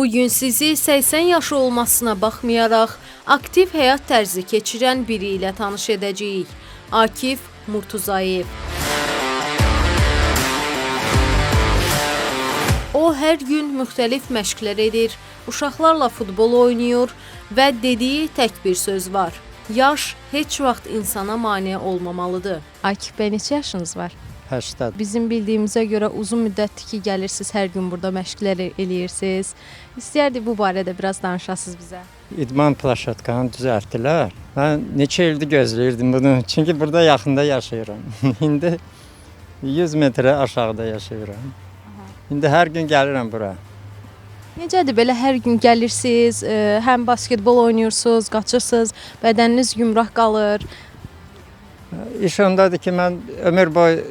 Bugün sizi 80 yaşı olmasına baxmayaraq, aktiv həyat tərzi keçirən biri ilə tanış edəcəyik. Akif Murtuzayev. O, hər gün müxtəlif məşqlər edir, uşaqlarla futbol oynayır və dediyi tək bir söz var. Yaş heç vaxt insana mane olmamalıdır. Akif bəy, neçə yaşınız var? 80. Bizim bildiyimizə görə uzun müddətdir ki, gəlirsiniz, hər gün burada məşqlər eləyirsiniz. İstəyərdik bu barədə biraz danışasınız bizə. İdman plaşatkanı düzəltdilər. Mən neçə ildir gözləyirdim bunu. Çünki burada yaxında yaşayıram. İndi 100 metrə aşağıda yaşayıram. İndi hər gün gəlirəm bura. Necədir belə hər gün gəlirsiniz, həm basketbol oynayırsınız, qaçırsınız, bədəniniz yumraq qalır. İş ondadır ki, mən ömür boyu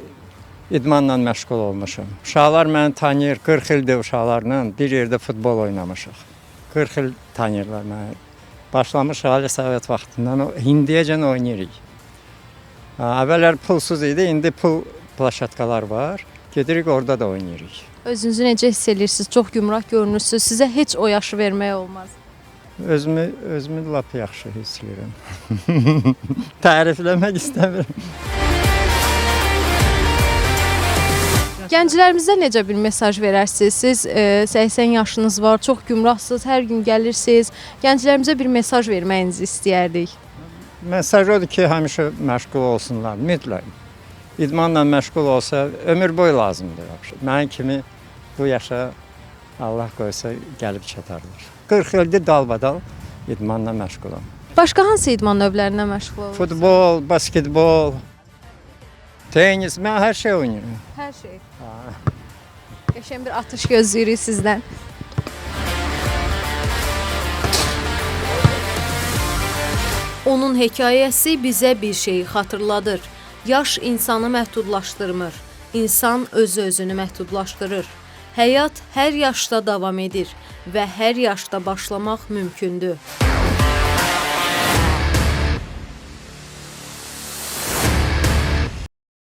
idmanla məşğul olmuşam. Uşaqlar məni tanıyır, 40 ildir uşaqlarla bir yerdə futbol oynamışıq. 40 il tanıyırlar məni. Başlamışıq Ali Sovet vaxtından, indiyəcən oynayırıq. Əvvəllər pulsuz idi, indi pul plaşatkalar var. Gedirik orada da oynayırıq. Özünüzü necə hiss edirsiniz? Çox yumraq görünürsünüz. Sizə heç o yaşı vermək olmaz. Özümü lap yaxşı hiss edirəm. Tərifləmək istəmirəm. Gənclərimizə necə bir mesaj verərsiniz? Siz 80 yaşınız var, çox gümrahsınız, hər gün gəlirsiniz. Gənclərimizə bir mesaj verməyinizi istəyərdik. Mesaj odur ki, həmişə məşğul olsunlar, mütləq. İdmanla məşğul olsa ömür boyu lazımdır. Mənim kimi bu yaşa Allah qoysa gəlib çatarlar. 40 ildir dalbadal idmanla məşğulam. Başqa hansı idman növlərinə məşğul olursunuz? Futbol, basketbol, tenis, mən hər şey oynayıram. Hər şey. Qəşəng bir atış gözləyirik sizdən. Onun hekayəsi bizə bir şeyi xatırladır. Yaş insanı məhdudlaşdırmır. İnsan özü-özünü məhdudlaşdırır. Həyat hər yaşda davam edir və hər yaşda başlamaq mümkündür.